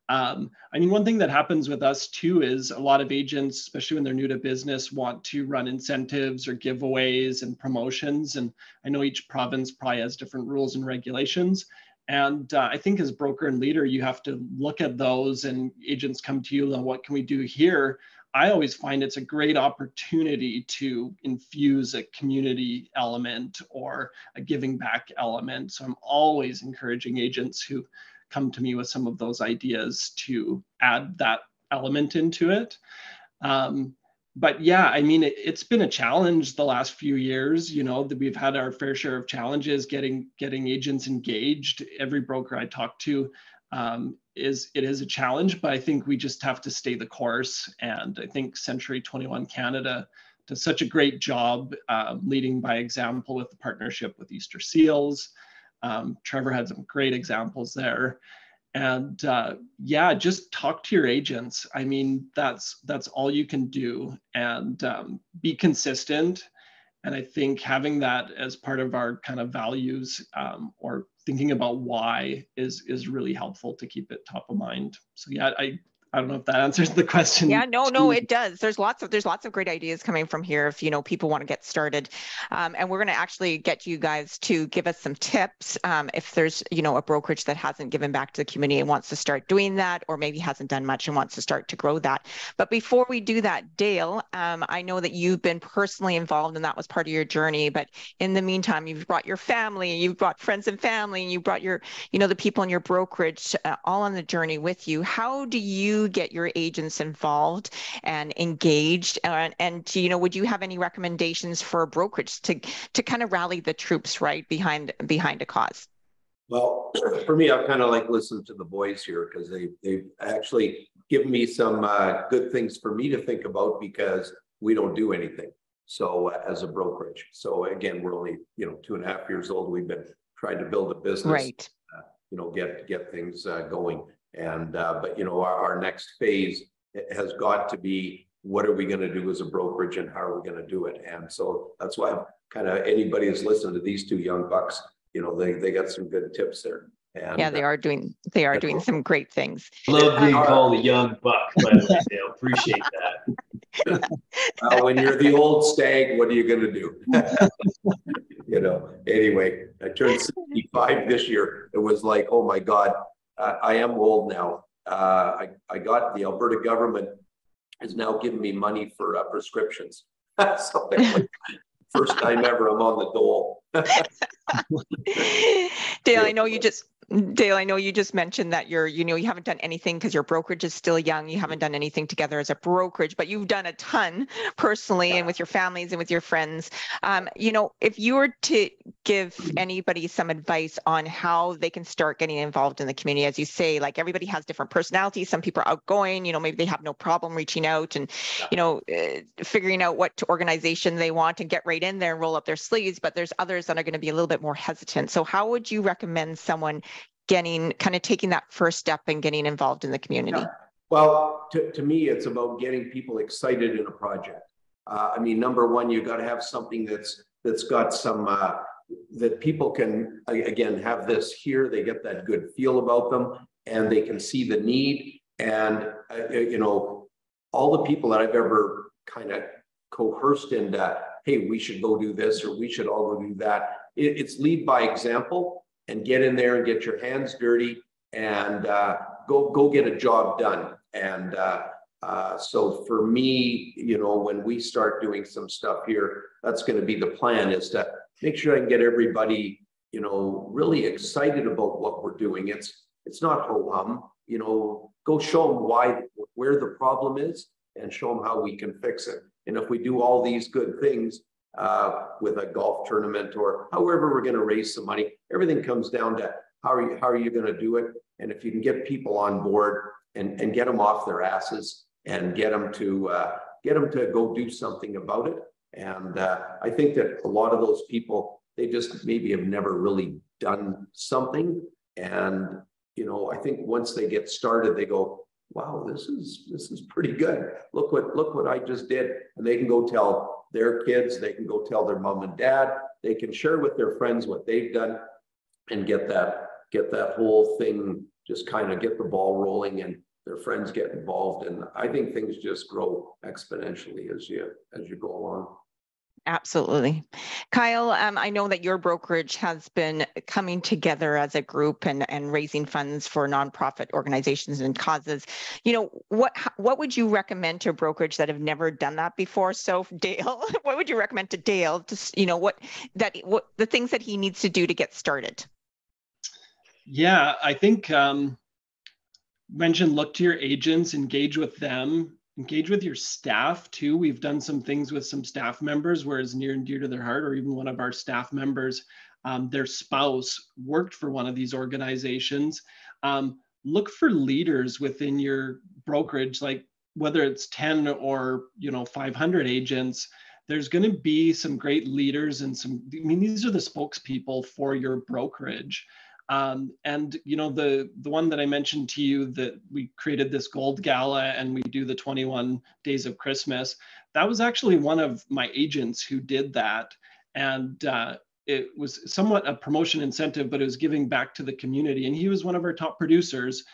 One thing that happens with us too is a lot of agents, especially when they're new to business, want to run incentives or giveaways and promotions. And I know each province probably has different rules and regulations. And I think as broker and leader, you have to look at those, and agents come to you and what can we do here? I always find it's a great opportunity to infuse a community element or a giving back element. So I'm always encouraging agents who come to me with some of those ideas to add that element into it. But yeah, it's been a challenge the last few years, that we've had our fair share of challenges getting agents engaged. Every broker I talk to, it is a challenge, but I think we just have to stay the course. And I think Century 21 Canada does such a great job leading by example with the partnership with Easter Seals. Trevor had some great examples there. And just talk to your agents. That's all you can do, and be consistent. And I think having that as part of our kind of values or thinking about why is really helpful to keep it top of mind. So yeah, I don't know if that answers the question.
Yeah, no, it does. There's lots of great ideas coming from here if people want to get started. And we're going to actually get you guys to give us some tips if there's a brokerage that hasn't given back to the community and wants to start doing that, or maybe hasn't done much and wants to start to grow that. But before we do that, Dale, I know that you've been personally involved and that was part of your journey. But in the meantime, you've brought your family, you've brought friends and family, and you brought your the people in your brokerage all on the journey with you. How do you get your agents involved and engaged, and would you have any recommendations for a brokerage to kind of rally the troops right behind a cause?
Well, for me, I've kind of like listened to the boys here because they've actually given me some good things for me to think about, because we don't do anything. So as a brokerage, so again, we're only 2.5 years old. We've been trying to build a business,
right?
Get things going. And but our next phase has got to be, what are we going to do as a brokerage and how are we going to do it? And so that's why I'm kind of, anybody who's listening to these two young bucks, they got some good tips there. And
yeah, they are doing some great things.
Love being called a young buck, by the way, Dale. Appreciate that.
When you're the old stag, what are you going to do? Anyway, I turned 65 this year. It was like, oh my God, I am old now. I got the Alberta government is now giving me money for prescriptions. So first time ever, I'm on the dole.
Dale, I know you just mentioned that you haven't done anything because your brokerage is still young. You haven't done anything together as a brokerage, but you've done a ton personally and with your families and with your friends. If you were to give anybody some advice on how they can start getting involved in the community, as you say, like everybody has different personalities. Some people are outgoing, maybe they have no problem reaching out and, figuring out what organization they want and get right in there and roll up their sleeves. But there's others that are going to be a little bit more hesitant. So how would you recommend someone taking that first step and getting involved in the community?
Yeah. Well, to me, it's about getting people excited in a project. Number one, you got to have something that's got some, that people can, again, have this here, they get that good feel about them and they can see the need. And, all the people that I've ever kind of coerced into, hey, we should go do this or we should all go do that. It's lead by example. and get in there and get your hands dirty and go get a job done. And so for me, you know, when we start doing some stuff here, that's going to be the plan, is to make sure I can get everybody, you know, really excited about what we're doing. It's not ho-hum, you know, go show them where the problem is and show them how we can fix it. And if we do all these good things with a golf tournament or however we're going to raise some money, everything comes down to how are you going to do it? And if you can get people on board and get them off their asses and get them to go do something about it. And I think that a lot of those people, they just maybe have never really done something. And, you know, I think once they get started, they go, wow, this is pretty good. Look what I just did. And they can go tell their kids, they can go tell their mom and dad, they can share with their friends what they've done and get that whole thing, just kind of get the ball rolling and their friends get involved. And I think things just grow exponentially as you go along.
Absolutely. Kyle, I know that your brokerage has been coming together as a group and raising funds for nonprofit organizations and causes. You know, what would you recommend to a brokerage that have never done that before? So Dale, what would you recommend to Dale to, you know, what the things that he needs to do to get started?
Yeah, I think mention look to your agents, engage with them. Engage with your staff too. We've done some things with some staff members where it's near and dear to their heart, or even one of our staff members, their spouse worked for one of these organizations. Look for leaders within your brokerage, like whether it's 10 or 500 agents. There's going to be some great leaders and these are the spokespeople for your brokerage. And you know, the one that I mentioned to you, that we created this gold gala and we do the 21 days of Christmas, that was actually one of my agents who did that. And it was somewhat a promotion incentive, but it was giving back to the community. And he was one of our top producers,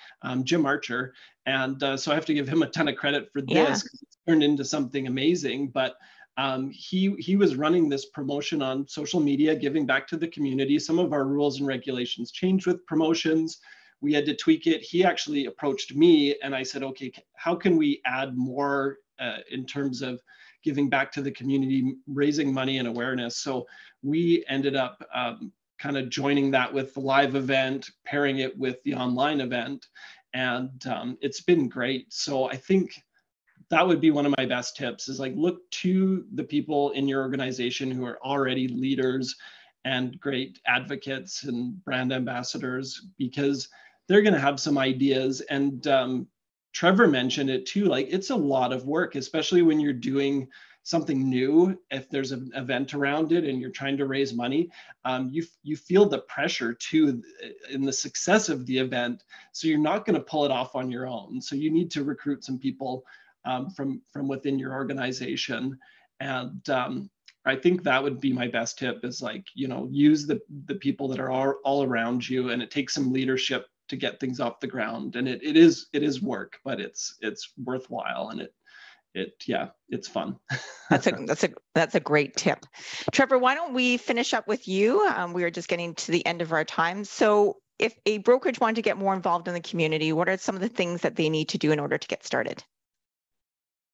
Jim Archer. And so I have to give him a ton of credit for this. Yeah. It's turned into something amazing. But he was running this promotion on social media, giving back to the community. Some of our rules and regulations changed with promotions. We had to tweak it. He actually approached me and I said, okay, how can we add more in terms of giving back to the community, raising money and awareness? So we ended up kind of joining that with the live event, pairing it with the online event. And it's been great. So I think that would be one of my best tips, is like, look to the people in your organization who are already leaders and great advocates and brand ambassadors, because they're going to have some ideas. And Trevor mentioned it too, like it's a lot of work, especially when you're doing something new. If there's an event around it and you're trying to raise money, you feel the pressure too in the success of the event. So you're not going to pull it off on your own. So you need to recruit some people from within your organization. And I think that would be my best tip, is like, use the people that are all around you, and it takes some leadership to get things off the ground. And it is work, but it's worthwhile, and it's fun.
That's a great tip. Trevor, why don't we finish up with you? We are just getting to the end of our time. So if a brokerage wanted to get more involved in the community, what are some of the things that they need to do in order to get started?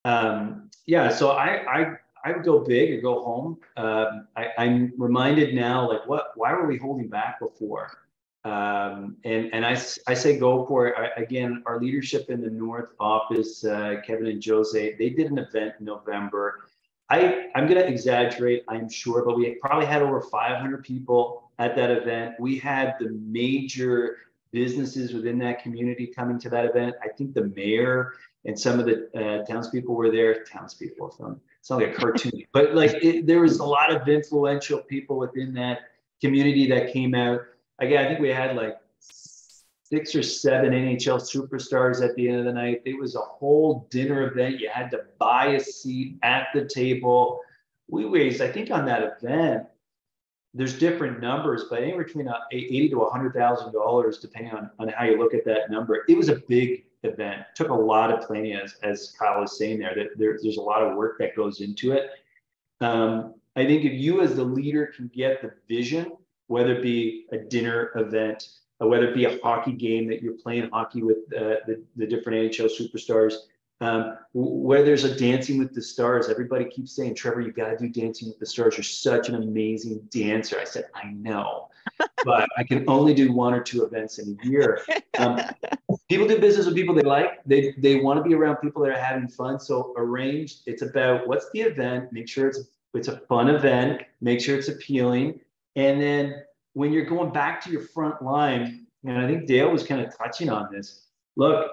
So I would go big or go home. I'm reminded now, like, why were we holding back before? And I say go for it. Again, our leadership in the North office, Kevin and Jose, they did an event in November. I'm going to exaggerate, I'm sure, but we probably had over 500 people at that event. We had the major businesses within that community coming to that event. I think the mayor and some of the townspeople were there. Townspeople, it's not like a cartoon, but like there was a lot of influential people within that community that came out. Again, I think we had like 6 or 7 NHL superstars at the end of the night. It was a whole dinner event. You had to buy a seat at the table. We raised, I think on that event, there's different numbers, but anywhere between $80,000 to $100,000, depending on how you look at that number. It was a big event. It took a lot of planning, as Kyle was saying there, that there's a lot of work that goes into it. I think if you as the leader can get the vision whether it be a dinner event, whether it be a hockey game that you're playing hockey with the different NHL superstars, where there's a Dancing with the Stars. Everybody keeps saying, Trevor, you got to do Dancing with the Stars. You're such an amazing dancer. I said, I know, but I can only do 1 or 2 events in a year. People do business with people they like. They want to be around people that are having fun. So arrange. It's about what's the event. Make sure it's a fun event. Make sure it's appealing. And then when you're going back to your front line, and I think Dale was kind of touching on this. Look,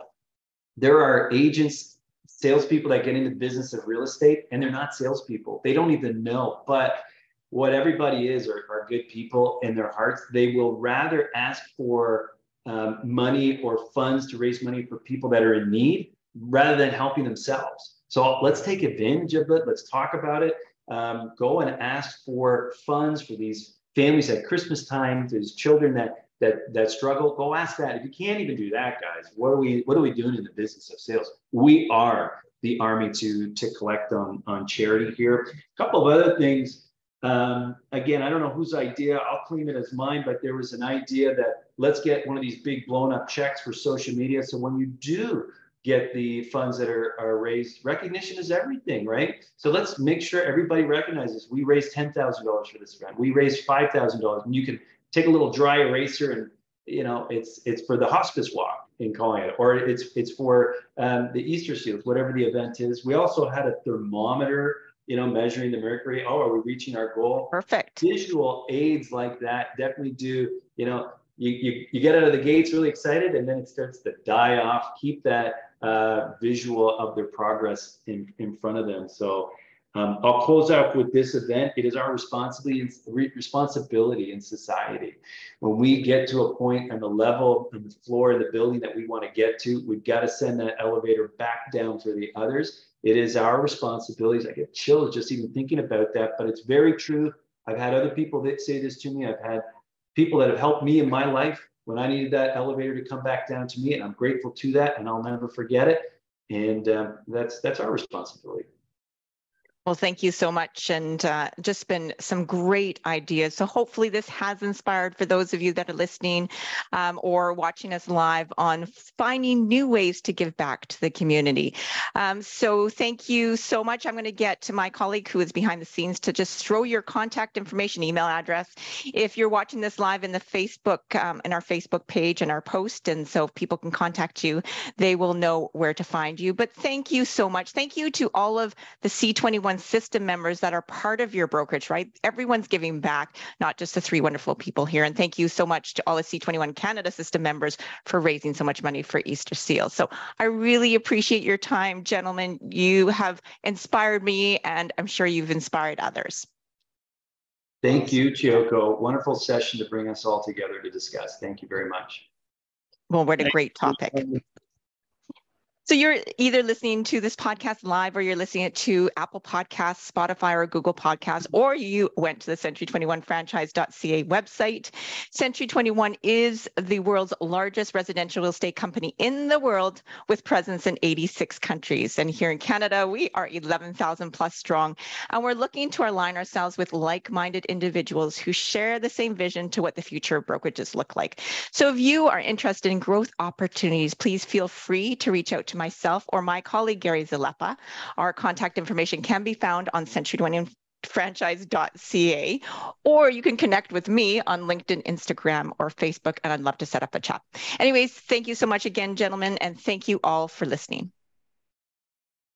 there are agents, salespeople that get into the business of real estate, and they're not salespeople. They don't even know. But what everybody is are good people in their hearts. They will rather ask for money or funds to raise money for people that are in need rather than helping themselves. So let's take advantage of it. Let's talk about it. Go and ask for funds for these families at Christmas time. There's children that struggle. Go ask that. If you can't even do that, guys, what are we doing in the business of sales? We are the army to collect on charity here. A couple of other things. Again, I don't know whose idea. I'll claim it as mine, but there was an idea that let's get one of these big blown up checks for social media. So when you do get the funds that are raised, recognition is everything, right? So let's make sure everybody recognizes we raised $10,000 for this event. We raised $5,000, and you can take a little dry eraser and, it's for the hospice walk in calling it, or it's for the Easter seals, whatever the event is. We also had a thermometer, measuring the mercury. Oh, are we reaching our goal?
Perfect.
Visual aids like that definitely do, you get out of the gates really excited, and then it starts to die off. Keep that visual of their progress in front of them. So I'll close out with this event. It is our responsibility in society. When we get to a point on the level and the floor of the building that we want to get to, we've got to send that elevator back down for the others. It is our responsibilities. I get chills just even thinking about that, but it's very true. I've had other people that say this to me. I've had people that have helped me in my life when I needed that elevator to come back down to me, and I'm grateful to that, and I'll never forget it. And that's our responsibility.
Well, thank you so much, and just been some great ideas. So hopefully this has inspired for those of you that are listening or watching us live on finding new ways to give back to the community. So thank you so much. I'm going to get to my colleague who is behind the scenes to just throw your contact information, email address. If you're watching this live in the Facebook, in our Facebook page and our post, and so if people can contact you, they will know where to find you. But thank you so much. Thank you to all of the C21 system members that are part of your brokerage, right? Everyone's giving back, not just the 3 wonderful people here. And thank you so much to all the C21 Canada system members for raising so much money for Easter Seals. So I really appreciate your time, gentlemen. You have inspired me, and I'm sure you've inspired others.
Thank you, Chiyoko. Wonderful session to bring us all together to discuss. Thank you very much.
Well, what a great topic. So you're either listening to this podcast live, or you're listening it to Apple Podcasts, Spotify, or Google Podcasts, or you went to the century21franchise.ca website. Century 21 is the world's largest residential real estate company in the world, with presence in 86 countries. And here in Canada, we are 11,000 plus strong. And we're looking to align ourselves with like-minded individuals who share the same vision to what the future of brokerages look like. So if you are interested in growth opportunities, please feel free to reach out to myself or my colleague, Gary Zalepa. Our contact information can be found on century21franchise.ca, or you can connect with me on LinkedIn, Instagram, or Facebook, and I'd love to set up a chat. Anyways, thank you so much again, gentlemen, and thank you all for listening.